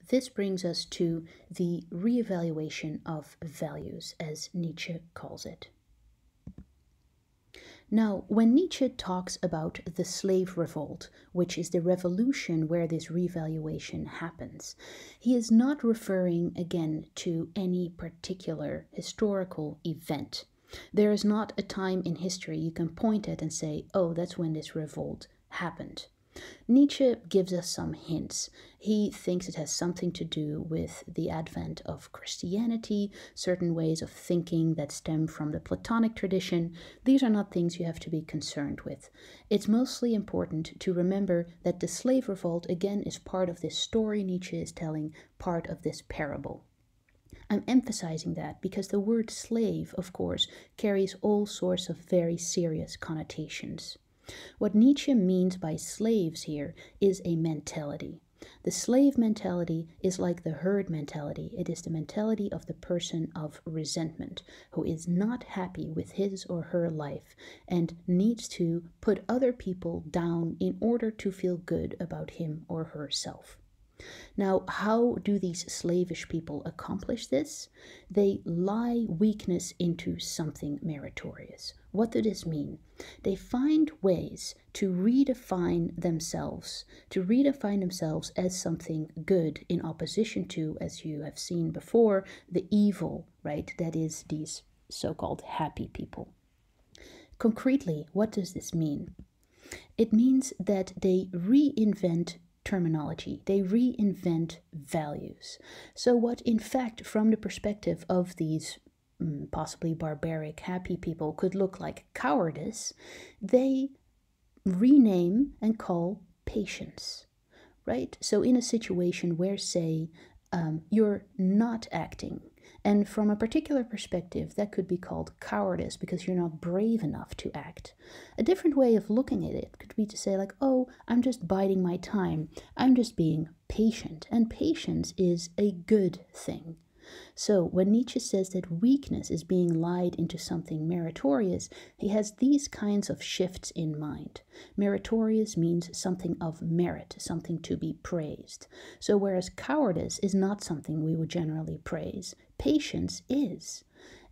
this brings us to the reevaluation of values, as Nietzsche calls it. Now, when Nietzsche talks about the slave revolt, which is the revolution where this revaluation happens, he is not referring again to any particular historical event. There is not a time in history you can point at and say, oh, that's when this revolt happened. Nietzsche gives us some hints. He thinks it has something to do with the advent of Christianity, certain ways of thinking that stem from the Platonic tradition. These are not things you have to be concerned with. It's mostly important to remember that the slave revolt, again, is part of this story Nietzsche is telling, part of this parable. I'm emphasizing that because the word slave, of course, carries all sorts of very serious connotations. What Nietzsche means by slaves here is a mentality. The slave mentality is like the herd mentality. It is the mentality of the person of resentment who is not happy with his or her life and needs to put other people down in order to feel good about him or herself. Now, how do these slavish people accomplish this? They lie weakness into something meritorious. What does this mean? They find ways to redefine themselves as something good in opposition to, as you have seen before, the evil, right? That is these so-called happy people. Concretely, what does this mean? It means that they reinvent terminology. They reinvent values. So what in fact, from the perspective of these possibly barbaric happy people could look like cowardice, they rename and call patience, right? So in a situation where, say, you're not acting, and from a particular perspective, that could be called cowardice because you're not brave enough to act. A different way of looking at it could be to say like, oh, I'm just biding my time. I'm just being patient. And patience is a good thing. So when Nietzsche says that weakness is being lied into something meritorious, he has these kinds of shifts in mind. Meritorious means something of merit, something to be praised. So whereas cowardice is not something we would generally praise, patience is.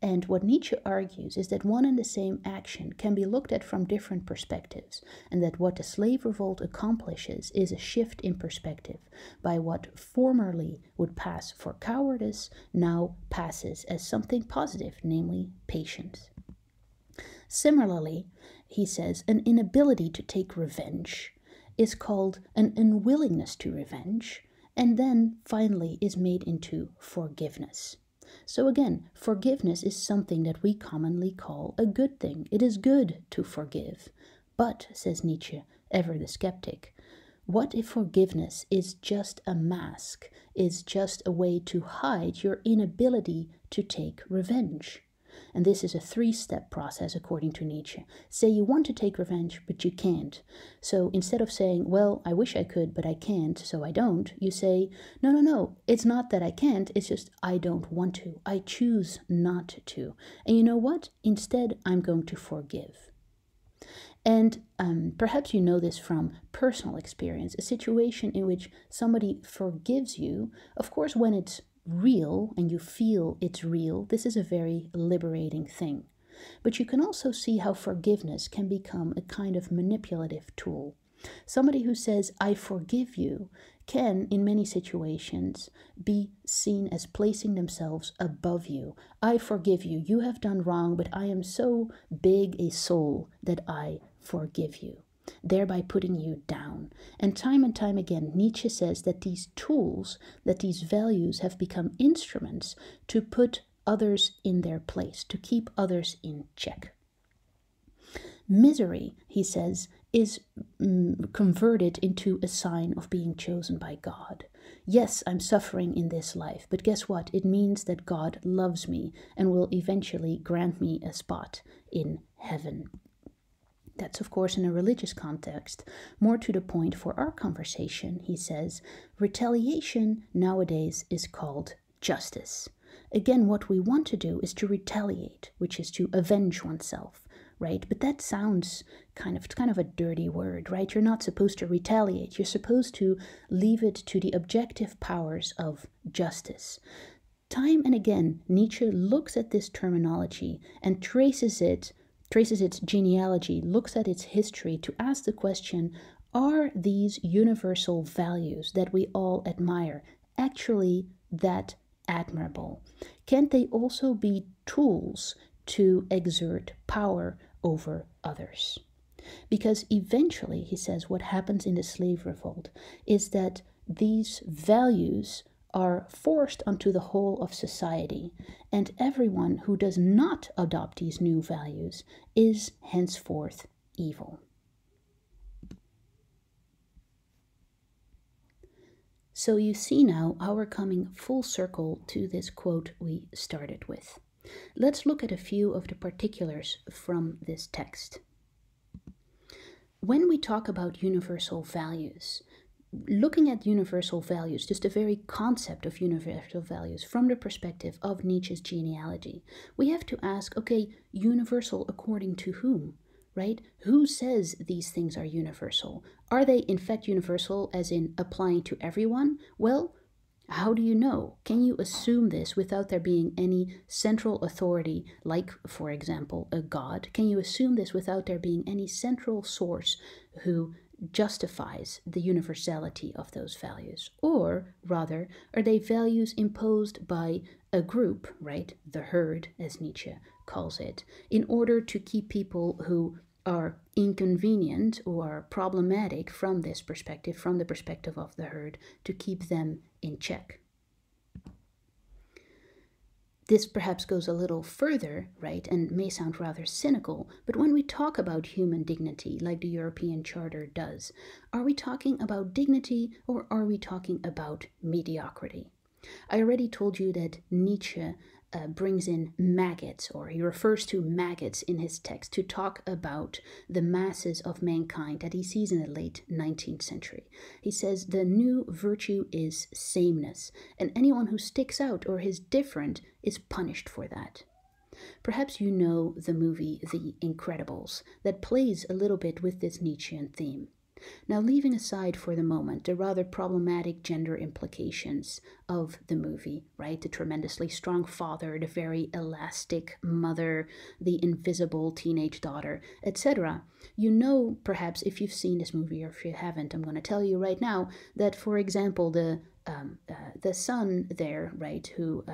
And what Nietzsche argues is that one and the same action can be looked at from different perspectives, and that what the slave revolt accomplishes is a shift in perspective, by what formerly would pass for cowardice now passes as something positive, namely patience. Similarly, he says, an inability to take revenge is called an unwillingness to revenge, and then finally is made into forgiveness. So again, forgiveness is something that we commonly call a good thing. It is good to forgive. But, says Nietzsche, ever the skeptic, what if forgiveness is just a mask, is just a way to hide your inability to take revenge? And this is a three-step process according to Nietzsche. Say you want to take revenge, but you can't. So instead of saying, well, I wish I could, but I can't, so I don't, you say, no, it's not that I can't, it's just I don't want to. I choose not to. And you know what? Instead, I'm going to forgive. And perhaps you know this from personal experience, a situation in which somebody forgives you, of course, when it's real and you feel it's real, this is a very liberating thing. But you can also see how forgiveness can become a kind of manipulative tool. Somebody who says, I forgive you, can, in many situations, be seen as placing themselves above you. I forgive you. You have done wrong, but I am so big a soul that I forgive you, thereby putting you down. And time again, Nietzsche says that these tools, that these values have become instruments to put others in their place, to keep others in check. Misery, he says, is converted into a sign of being chosen by God. Yes, I'm suffering in this life, but guess what? It means that God loves me and will eventually grant me a spot in heaven. That's, of course, in a religious context. More to the point for our conversation, he says, retaliation nowadays is called justice. Again, what we want to do is to retaliate, which is to avenge oneself. right? But that sounds kind of a dirty word, right? You're not supposed to retaliate. You're supposed to leave it to the objective powers of justice. Time and again, Nietzsche looks at this terminology and traces its genealogy, looks at its history to ask the question, are these universal values that we all admire actually that admirable? Can't they also be tools to exert power over others? Because eventually, he says, what happens in the slave revolt is that these values are forced onto the whole of society, and everyone who does not adopt these new values is henceforth evil. So you see now how we're coming full circle to this quote we started with. Let's look at a few of the particulars from this text. When we talk about universal values, looking at universal values, just the very concept of universal values from the perspective of Nietzsche's genealogy, we have to ask, okay, universal according to whom, right? Who says these things are universal? Are they in fact universal as in applying to everyone? Well, how do you know? Can you assume this without there being any central authority, like, for example, a god? Can you assume this without there being any central source who justifies the universality of those values? Or rather, are they values imposed by a group, right, the herd as Nietzsche calls it, in order to keep people who are inconvenient or problematic from this perspective, from the perspective of the herd, to keep them in check? This perhaps goes a little further, right, and may sound rather cynical, but when we talk about human dignity, like the European Charter does, are we talking about dignity or are we talking about mediocrity? I already told you that Nietzsche brings in maggots, or he refers to maggots in his text to talk about the masses of mankind that he sees in the late 19th century. He says the new virtue is sameness, and anyone who sticks out or is different is punished for that. Perhaps you know the movie The Incredibles, that plays a little bit with this Nietzschean theme. Now, leaving aside for the moment the rather problematic gender implications of the movie, right? The tremendously strong father, the very elastic mother, the invisible teenage daughter, etc. You know, perhaps if you've seen this movie, or if you haven't, I'm going to tell you right now that, for example, the son there, right, who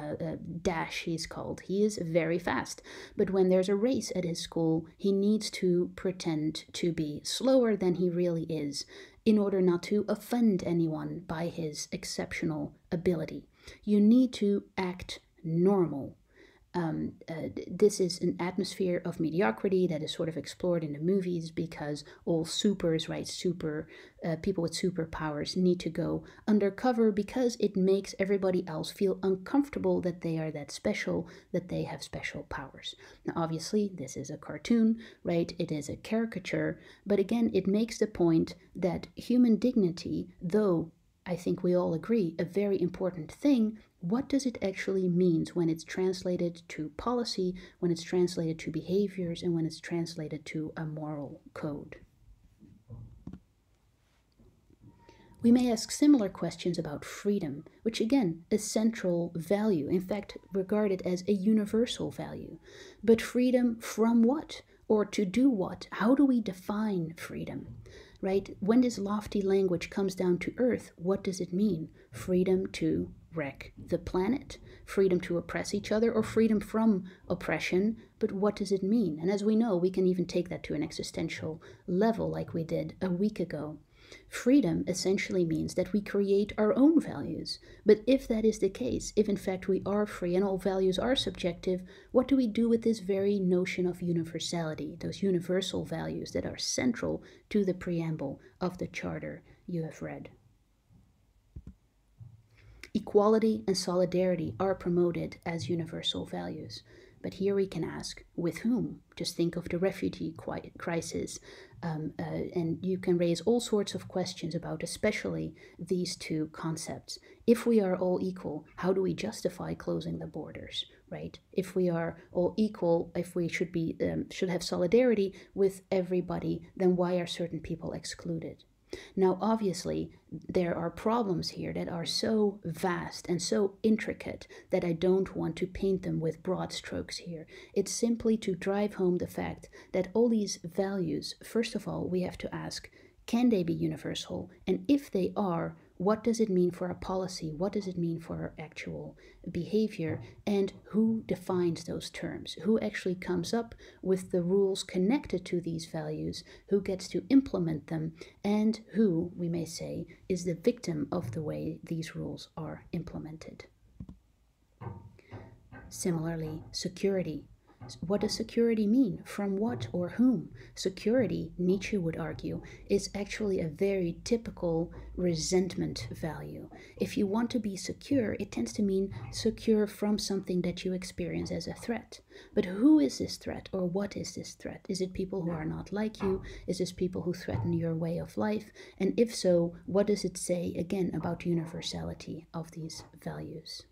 Dash he's called, he is very fast, but when there's a race at his school, he needs to pretend to be slower than he really is in order not to offend anyone by his exceptional ability. You need to act normal. This is an atmosphere of mediocrity that is sort of explored in the movies, because all supers, right, people with superpowers need to go undercover because it makes everybody else feel uncomfortable that they are that special, that they have special powers. Now, obviously, this is a cartoon, right? It is a caricature, but again, it makes the point that human dignity, though I think we all agree, a very important thing, what does it actually mean when it's translated to policy, when it's translated to behaviors, and when it's translated to a moral code? We may ask similar questions about freedom, which again, a central value, in fact regarded as a universal value. But freedom from what? Or to do what? How do we define freedom? Right? When this lofty language comes down to earth, what does it mean? Freedom to wreck the planet, freedom to oppress each other, or freedom from oppression, but what does it mean? And as we know, we can even take that to an existential level like we did a week ago. Freedom essentially means that we create our own values. But if that is the case, if in fact we are free and all values are subjective, what do we do with this very notion of universality, those universal values that are central to the preamble of the charter you have read? Equality and solidarity are promoted as universal values. But here we can ask, with whom? Just think of the refugee crisis And you can raise all sorts of questions about especially these two concepts. If we are all equal, how do we justify closing the borders, right? If we are all equal, if we should have solidarity with everybody, then why are certain people excluded? Now, obviously, there are problems here that are so vast and so intricate that I don't want to paint them with broad strokes here. It's simply to drive home the fact that all these values, first of all, we have to ask, can they be universal? And if they are, what does it mean for a policy? What does it mean for our actual behavior? And who defines those terms? Who actually comes up with the rules connected to these values? Who gets to implement them? And who, we may say, is the victim of the way these rules are implemented? Similarly, security. What does security mean? From what or whom? Security, Nietzsche would argue, is actually a very typical resentment value. If you want to be secure, it tends to mean secure from something that you experience as a threat. But who is this threat, or what is this threat? Is it people who are not like you? Is this people who threaten your way of life? And if so, what does it say again about universality of these values?